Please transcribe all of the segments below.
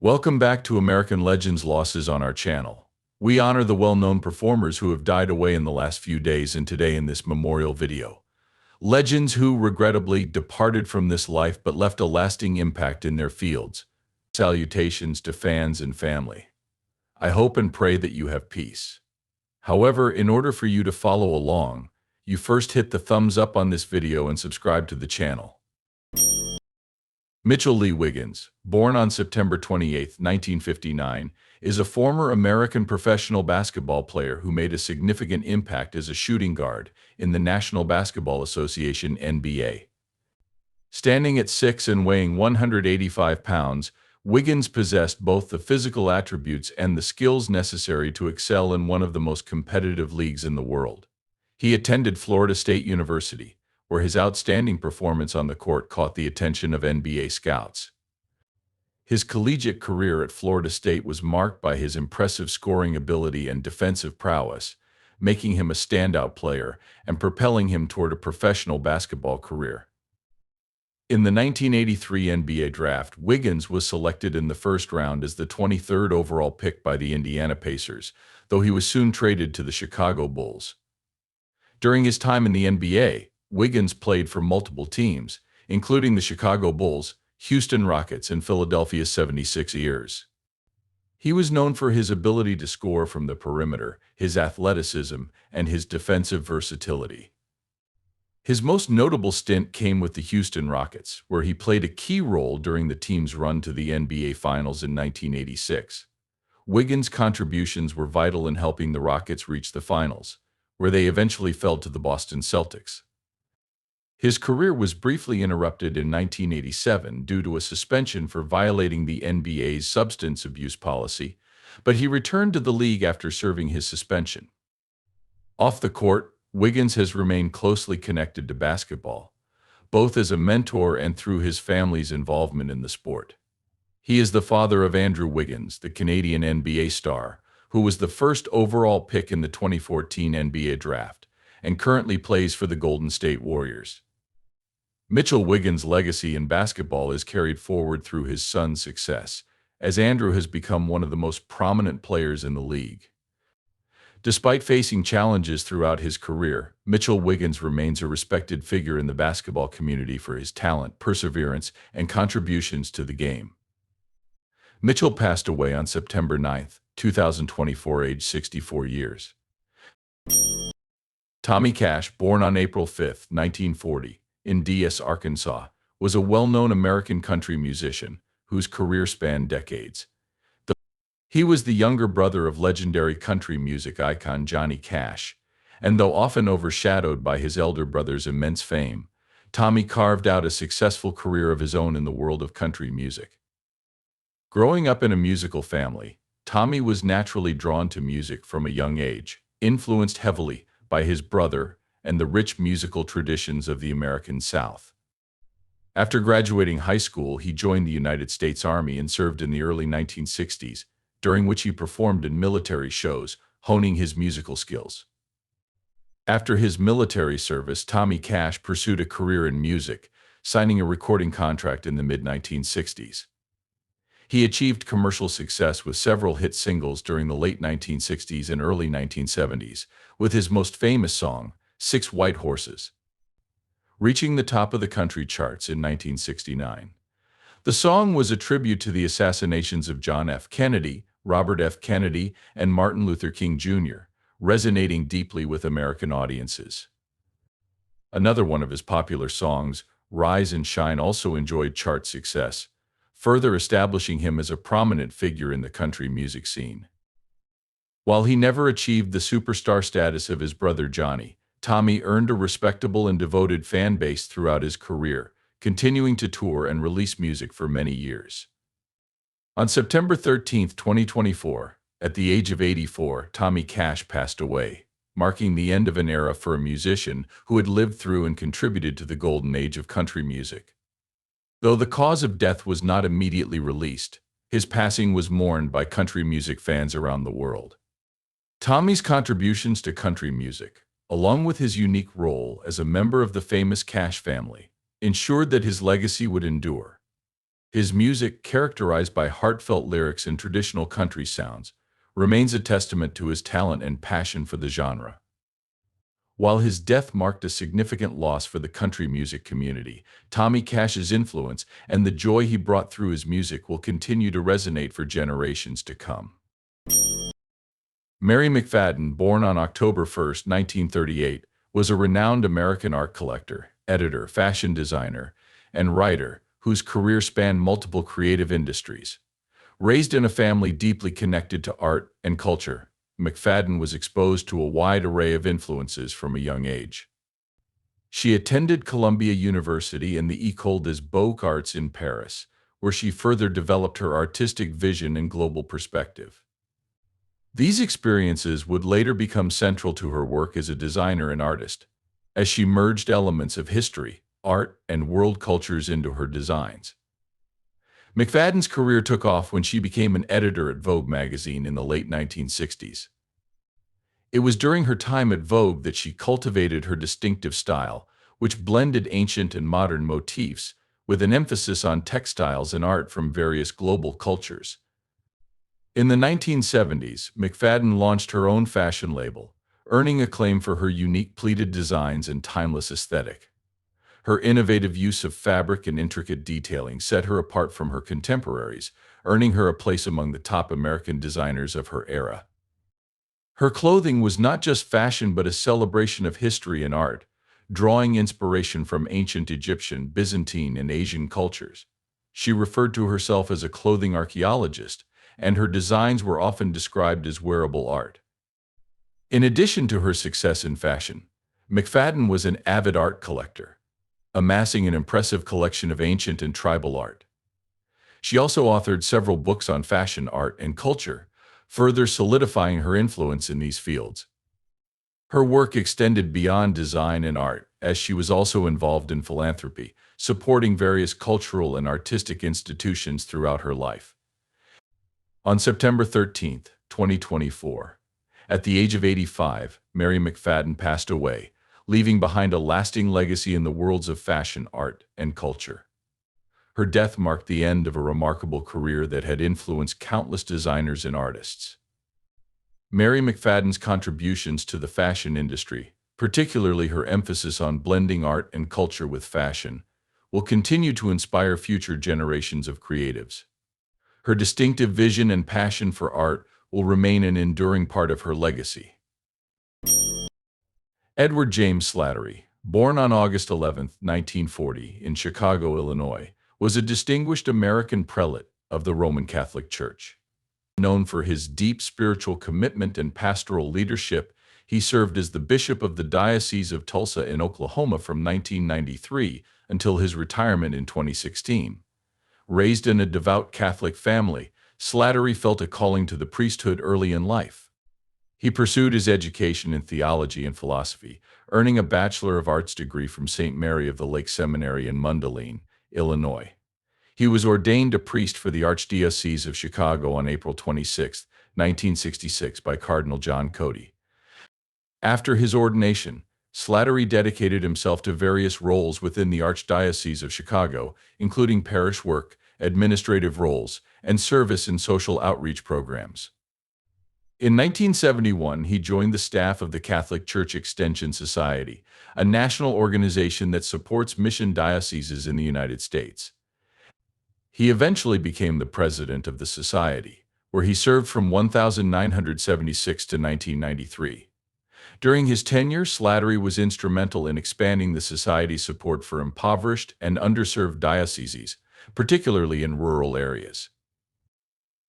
Welcome back to American Legends Losses on our channel. We honor the well-known performers who have died away in the last few days and today in this memorial video. Legends who regrettably departed from this life but left a lasting impact in their fields. Salutations to fans and family. I hope and pray that you have peace. However, in order for you to follow along, you first hit the thumbs up on this video and subscribe to the channel. Mitchell Lee Wiggins, born on September 28, 1959, is a former American professional basketball player who made a significant impact as a shooting guard in the National Basketball Association (NBA). Standing at 6 and weighing 185 pounds, Wiggins possessed both the physical attributes and the skills necessary to excel in one of the most competitive leagues in the world. He attended Florida State University, where his outstanding performance on the court caught the attention of NBA scouts. His collegiate career at Florida State was marked by his impressive scoring ability and defensive prowess, making him a standout player and propelling him toward a professional basketball career. In the 1983 NBA draft, Wiggins was selected in the first round as the 23rd overall pick by the Indiana Pacers, though he was soon traded to the Chicago Bulls. During his time in the NBA, Wiggins played for multiple teams, including the Chicago Bulls, Houston Rockets, and Philadelphia 76ers. He was known for his ability to score from the perimeter, his athleticism, and his defensive versatility. His most notable stint came with the Houston Rockets, where he played a key role during the team's run to the NBA Finals in 1986. Wiggins' contributions were vital in helping the Rockets reach the Finals, where they eventually fell to the Boston Celtics. His career was briefly interrupted in 1987 due to a suspension for violating the NBA's substance abuse policy, but he returned to the league after serving his suspension. Off the court, Wiggins has remained closely connected to basketball, both as a mentor and through his family's involvement in the sport. He is the father of Andrew Wiggins, the Canadian NBA star, who was the first overall pick in the 2014 NBA draft, and currently plays for the Golden State Warriors. Mitchell Wiggins' legacy in basketball is carried forward through his son's success, as Andrew has become one of the most prominent players in the league. Despite facing challenges throughout his career, Mitchell Wiggins remains a respected figure in the basketball community for his talent, perseverance, and contributions to the game. Mitchell passed away on September 9, 2024, aged 64 years. Tommy Cash, born on April 5, 1940, in Dyess, Arkansas, was a well-known American country musician whose career spanned decades. He was the younger brother of legendary country music icon Johnny Cash, and though often overshadowed by his elder brother's immense fame, Tommy carved out a successful career of his own in the world of country music. Growing up in a musical family, Tommy was naturally drawn to music from a young age, influenced heavily by his brother and the rich musical traditions of the American South. After graduating high school, he joined the United States Army and served in the early 1960s, during which he performed in military shows, honing his musical skills. After his military service, Tommy Cash pursued a career in music, signing a recording contract in the mid-1960s. He achieved commercial success with several hit singles during the late 1960s and early 1970s, with his most famous song, 6 White Horses, reaching the top of the country charts in 1969. The song was a tribute to the assassinations of John F. Kennedy, Robert F. Kennedy, and Martin Luther King Jr., resonating deeply with American audiences. Another one of his popular songs, Rise and Shine, also enjoyed chart success, further establishing him as a prominent figure in the country music scene. While he never achieved the superstar status of his brother Johnny, Tommy earned a respectable and devoted fan base throughout his career, continuing to tour and release music for many years. On September 13, 2024, at the age of 84, Tommy Cash passed away, marking the end of an era for a musician who had lived through and contributed to the golden age of country music. Though the cause of death was not immediately released, his passing was mourned by country music fans around the world. Tommy's contributions to country music, along with his unique role as a member of the famous Cash family, ensured that his legacy would endure. His music, characterized by heartfelt lyrics and traditional country sounds, remains a testament to his talent and passion for the genre. While his death marked a significant loss for the country music community, Tommy Cash's influence and the joy he brought through his music will continue to resonate for generations to come. Mary McFadden, born on October 1, 1938, was a renowned American art collector, editor, fashion designer, and writer whose career spanned multiple creative industries. Raised in a family deeply connected to art and culture, McFadden was exposed to a wide array of influences from a young age. She attended Columbia University and the École des Beaux-Arts in Paris, where she further developed her artistic vision and global perspective. These experiences would later become central to her work as a designer and artist, as she merged elements of history, art, and world cultures into her designs. McFadden's career took off when she became an editor at Vogue magazine in the late 1960s. It was during her time at Vogue that she cultivated her distinctive style, which blended ancient and modern motifs, with an emphasis on textiles and art from various global cultures. In the 1970s, McFadden launched her own fashion label, earning acclaim for her unique pleated designs and timeless aesthetic. Her innovative use of fabric and intricate detailing set her apart from her contemporaries, earning her a place among the top American designers of her era. Her clothing was not just fashion but a celebration of history and art, drawing inspiration from ancient Egyptian, Byzantine, and Asian cultures. She referred to herself as a clothing archaeologist, and her designs were often described as wearable art. In addition to her success in fashion, McFadden was an avid art collector, amassing an impressive collection of ancient and tribal art. She also authored several books on fashion, art, and culture, further solidifying her influence in these fields. Her work extended beyond design and art, as she was also involved in philanthropy, supporting various cultural and artistic institutions throughout her life. On September 13, 2024, at the age of 85, Mary McFadden passed away, leaving behind a lasting legacy in the worlds of fashion, art, and culture. Her death marked the end of a remarkable career that had influenced countless designers and artists. Mary McFadden's contributions to the fashion industry, particularly her emphasis on blending art and culture with fashion, will continue to inspire future generations of creatives. Her distinctive vision and passion for art will remain an enduring part of her legacy. Edward James Slattery, born on August 11, 1940, in Chicago, Illinois, was a distinguished American prelate of the Roman Catholic Church. Known for his deep spiritual commitment and pastoral leadership, he served as the bishop of the Diocese of Tulsa in Oklahoma from 1993 until his retirement in 2016. Raised in a devout Catholic family, Slattery felt a calling to the priesthood early in life. He pursued his education in theology and philosophy, earning a Bachelor of Arts degree from St. Mary of the Lake Seminary in Mundelein, Illinois. He was ordained a priest for the Archdiocese of Chicago on April 26, 1966 by Cardinal John Cody. After his ordination, Slattery dedicated himself to various roles within the Archdiocese of Chicago, including parish work, administrative roles, and service in social outreach programs. In 1971, he joined the staff of the Catholic Church Extension Society, a national organization that supports mission dioceses in the United States. He eventually became the president of the society, where he served from 1976 to 1993. During his tenure, Slattery was instrumental in expanding the society's support for impoverished and underserved dioceses, particularly in rural areas.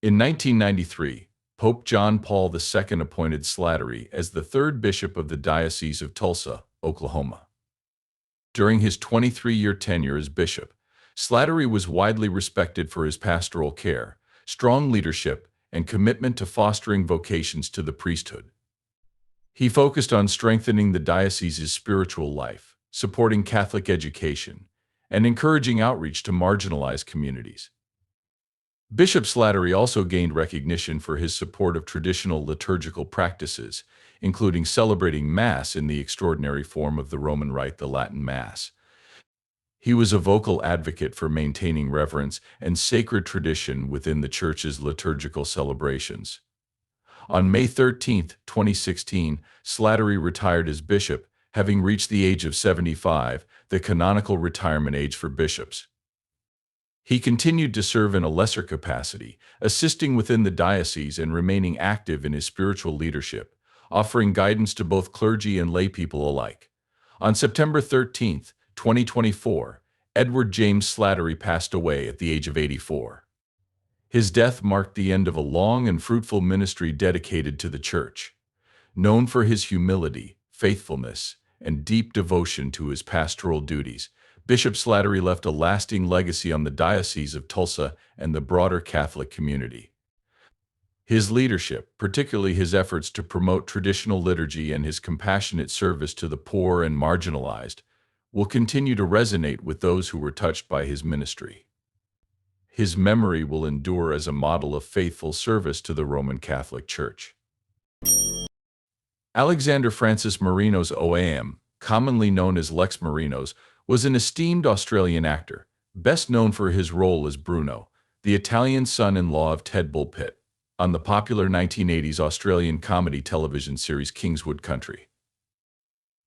In 1993, Pope John Paul II appointed Slattery as the third bishop of the Diocese of Tulsa, Oklahoma. During his 23-year tenure as bishop, Slattery was widely respected for his pastoral care, strong leadership, and commitment to fostering vocations to the priesthood. He focused on strengthening the diocese's spiritual life, supporting Catholic education, and encouraging outreach to marginalized communities. Bishop Slattery also gained recognition for his support of traditional liturgical practices, including celebrating Mass in the extraordinary form of the Roman Rite, the Latin Mass. He was a vocal advocate for maintaining reverence and sacred tradition within the church's liturgical celebrations. On May 13, 2016, Slattery retired as bishop, having reached the age of 75, the canonical retirement age for bishops. He continued to serve in a lesser capacity, assisting within the diocese and remaining active in his spiritual leadership, offering guidance to both clergy and laypeople alike. On September 13, 2024, Edward James Slattery passed away at the age of 84. His death marked the end of a long and fruitful ministry dedicated to the Church. Known for his humility, faithfulness, and deep devotion to his pastoral duties, Bishop Slattery left a lasting legacy on the Diocese of Tulsa and the broader Catholic community. His leadership, particularly his efforts to promote traditional liturgy and his compassionate service to the poor and marginalized, will continue to resonate with those who were touched by his ministry. His memory will endure as a model of faithful service to the Roman Catholic Church. Alexander Francis Marinos OAM, commonly known as Lex Marinos, was an esteemed Australian actor, best known for his role as Bruno, the Italian son-in-law of Ted Bulpitt, on the popular 1980s Australian comedy television series Kingswood Country.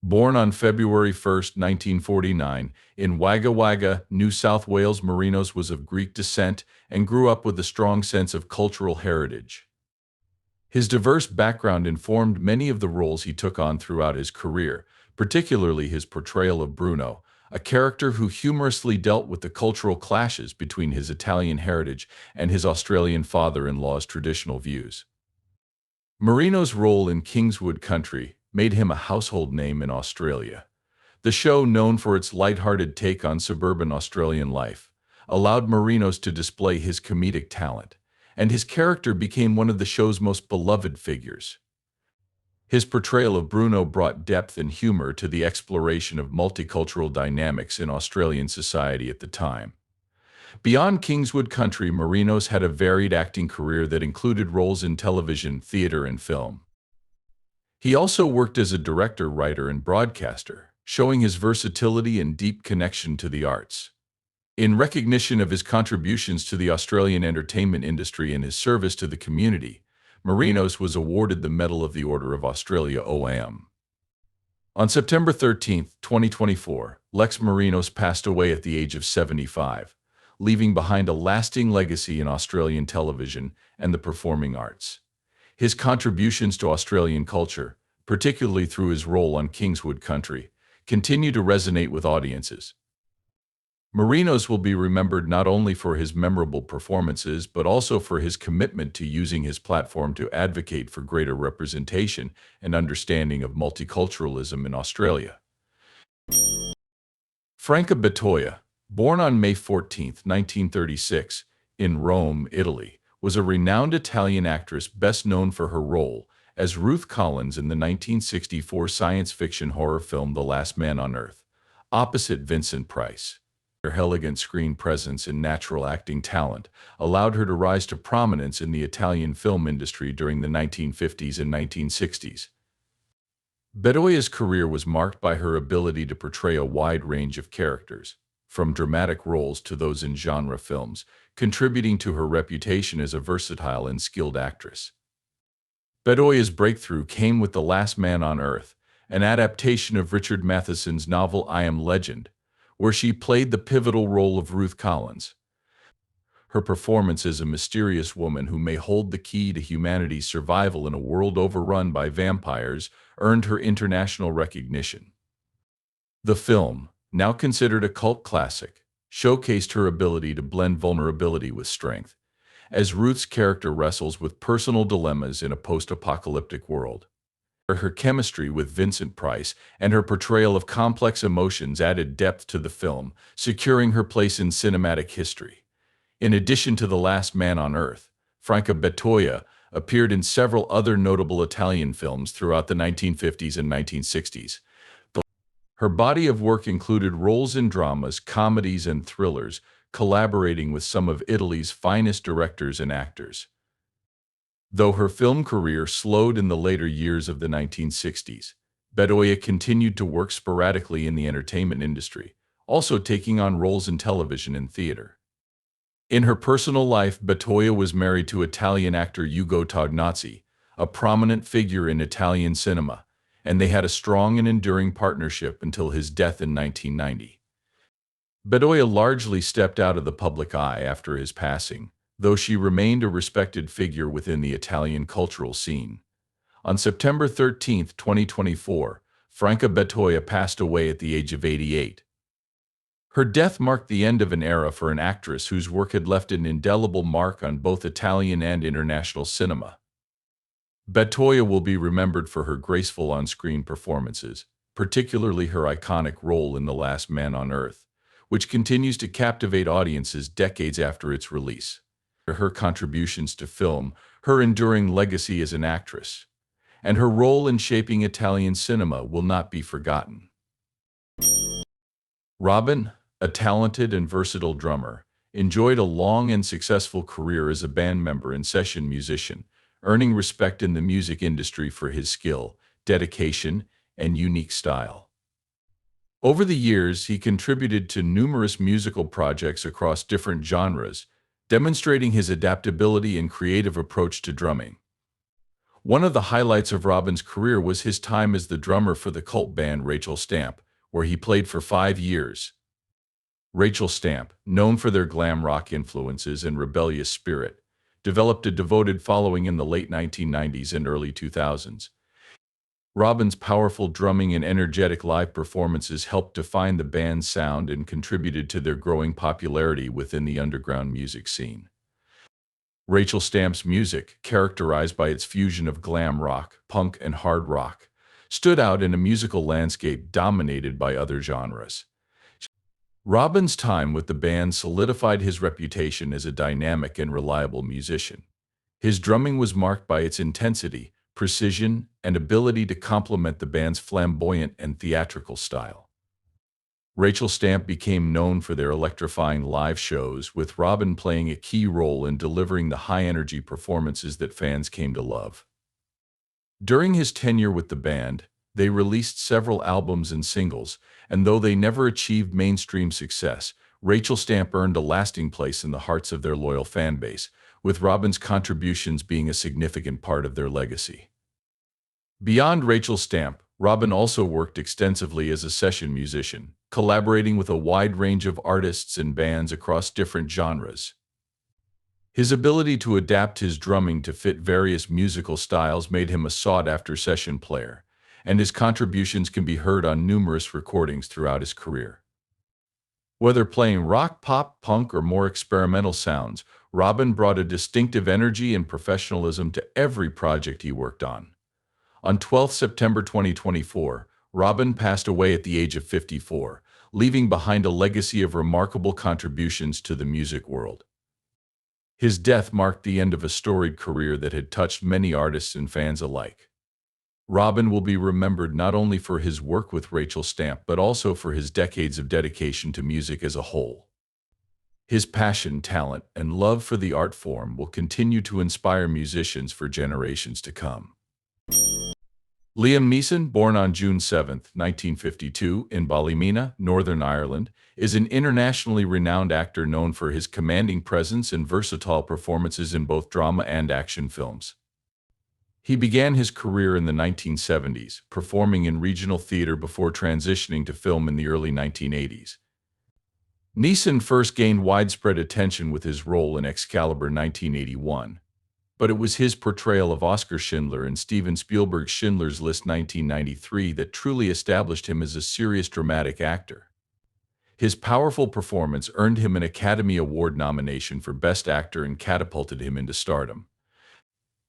Born on February 1, 1949, in Wagga Wagga, New South Wales, Marinos was of Greek descent and grew up with a strong sense of cultural heritage. His diverse background informed many of the roles he took on throughout his career, particularly his portrayal of Bruno, a character who humorously dealt with the cultural clashes between his Italian heritage and his Australian father-in-law's traditional views. Marinos' role in Kingswood Country made him a household name in Australia. The show, known for its light-hearted take on suburban Australian life, allowed Marinos to display his comedic talent, and his character became one of the show's most beloved figures. His portrayal of Bruno brought depth and humor to the exploration of multicultural dynamics in Australian society at the time. Beyond Kingswood Country, Marinos had a varied acting career that included roles in television, theater, and film. He also worked as a director, writer, and broadcaster, showing his versatility and deep connection to the arts. In recognition of his contributions to the Australian entertainment industry and his service to the community, Marinos was awarded the Medal of the Order of Australia OAM. On September 13, 2024, Lex Marinos passed away at the age of 75, leaving behind a lasting legacy in Australian television and the performing arts. His contributions to Australian culture, particularly through his role on Kingswood Country, continue to resonate with audiences. Marinos will be remembered not only for his memorable performances, but also for his commitment to using his platform to advocate for greater representation and understanding of multiculturalism in Australia. Franco Botti, born on May 14, 1936, in Rome, Italy, was a renowned Italian actress best known for her role as Ruth Collins in the 1964 science fiction horror film The Last Man on Earth, opposite Vincent Price. Her elegant screen presence and natural acting talent allowed her to rise to prominence in the Italian film industry during the 1950s and 1960s. Botti's career was marked by her ability to portray a wide range of characters, from dramatic roles to those in genre films, contributing to her reputation as a versatile and skilled actress. Botti's breakthrough came with The Last Man on Earth, an adaptation of Richard Matheson's novel I Am Legend, where she played the pivotal role of Ruth Collins. Her performance as a mysterious woman who may hold the key to humanity's survival in a world overrun by vampires earned her international recognition. The film, now considered a cult classic, showcased her ability to blend vulnerability with strength, as Ruth's character wrestles with personal dilemmas in a post-apocalyptic world. Her chemistry with Vincent Price and her portrayal of complex emotions added depth to the film, securing her place in cinematic history. In addition to The Last Man on Earth, Franco Botti appeared in several other notable Italian films throughout the 1950s and 1960s. Her body of work included roles in dramas, comedies, and thrillers, collaborating with some of Italy's finest directors and actors. Though her film career slowed in the later years of the 1960s, Botti continued to work sporadically in the entertainment industry, also taking on roles in television and theater. In her personal life, Bettoia was married to Italian actor Ugo Tognazzi, a prominent figure in Italian cinema, and they had a strong and enduring partnership until his death in 1990. Bettoia largely stepped out of the public eye after his passing, though she remained a respected figure within the Italian cultural scene. On September 13, 2024, Franco Botti passed away at the age of 88. Her death marked the end of an era for an actress whose work had left an indelible mark on both Italian and international cinema. Bettoia will be remembered for her graceful on-screen performances, particularly her iconic role in The Last Man on Earth, which continues to captivate audiences decades after its release. Her contributions to film, her enduring legacy as an actress, and her role in shaping Italian cinema will not be forgotten. Robin, a talented and versatile drummer, enjoyed a long and successful career as a band member and session musician, earning respect in the music industry for his skill, dedication, and unique style. Over the years, he contributed to numerous musical projects across different genres, demonstrating his adaptability and creative approach to drumming. One of the highlights of Robin's career was his time as the drummer for the cult band Rachel Stamp, where he played for 5 years. Rachel Stamp, known for their glam rock influences and rebellious spirit, developed a devoted following in the late 1990s and early 2000s. Robin's powerful drumming and energetic live performances helped define the band's sound and contributed to their growing popularity within the underground music scene. Rachel Stamp's music, characterized by its fusion of glam rock, punk, and hard rock, stood out in a musical landscape dominated by other genres. Robin's time with the band solidified his reputation as a dynamic and reliable musician. His drumming was marked by its intensity, precision, and ability to complement the band's flamboyant and theatrical style. Rachel Stamp became known for their electrifying live shows, with Robin playing a key role in delivering the high-energy performances that fans came to love. During his tenure with the band, they released several albums and singles, and though they never achieved mainstream success, Rachel Stamp earned a lasting place in the hearts of their loyal fan base, with Robin's contributions being a significant part of their legacy. Beyond Rachel Stamp, Robin also worked extensively as a session musician, collaborating with a wide range of artists and bands across different genres. His ability to adapt his drumming to fit various musical styles made him a sought-after session player, and his contributions can be heard on numerous recordings throughout his career. Whether playing rock, pop, punk, or more experimental sounds, Robin brought a distinctive energy and professionalism to every project he worked on. On 12 September 2024, Robin passed away at the age of 54, leaving behind a legacy of remarkable contributions to the music world. His death marked the end of a storied career that had touched many artists and fans alike. Robin will be remembered not only for his work with Rachel Stamp, but also for his decades of dedication to music as a whole. His passion, talent, and love for the art form will continue to inspire musicians for generations to come. Liam Neeson, born on June 7, 1952, in Ballymena, Northern Ireland, is an internationally renowned actor known for his commanding presence and versatile performances in both drama and action films. He began his career in the 1970s, performing in regional theater before transitioning to film in the early 1980s. Neeson first gained widespread attention with his role in Excalibur 1981, but it was his portrayal of Oskar Schindler in Steven Spielberg's Schindler's List 1993 that truly established him as a serious dramatic actor. His powerful performance earned him an Academy Award nomination for Best Actor and catapulted him into stardom.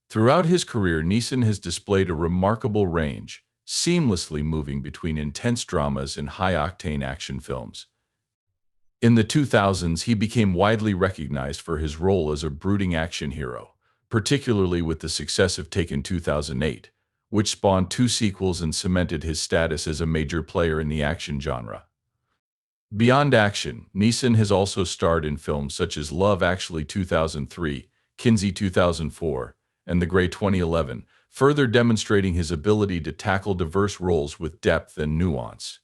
Throughout his career, Neeson has displayed a remarkable range, seamlessly moving between intense dramas and high-octane action films. In the 2000s, he became widely recognized for his role as a brooding action hero, particularly with the success of Taken 2008, which spawned 2 sequels and cemented his status as a major player in the action genre. Beyond action, Neeson has also starred in films such as Love Actually 2003, Kinsey 2004, and The Grey 2011, further demonstrating his ability to tackle diverse roles with depth and nuance.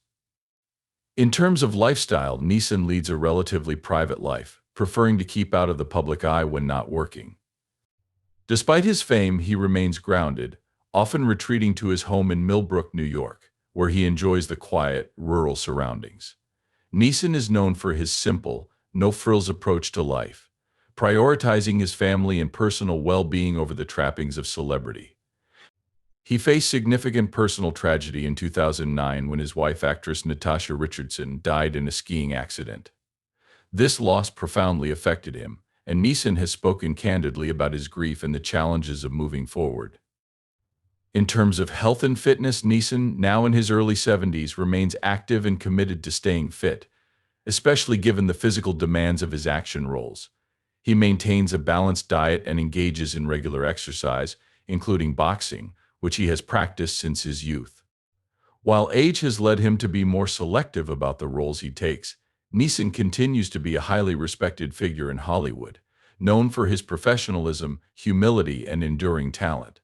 In terms of lifestyle, Neeson leads a relatively private life, preferring to keep out of the public eye when not working. Despite his fame, he remains grounded, often retreating to his home in Millbrook, New York, where he enjoys the quiet, rural surroundings. Neeson is known for his simple, no-frills approach to life, prioritizing his family and personal well-being over the trappings of celebrity. He faced significant personal tragedy in 2009 when his wife, actress Natasha Richardson, died in a skiing accident. This loss profoundly affected him, and Neeson has spoken candidly about his grief and the challenges of moving forward. In terms of health and fitness, Neeson, now in his early 70s, remains active and committed to staying fit, especially given the physical demands of his action roles. He maintains a balanced diet and engages in regular exercise, including boxing, which he has practiced since his youth. While age has led him to be more selective about the roles he takes, Neeson continues to be a highly respected figure in Hollywood, known for his professionalism, humility, and enduring talent.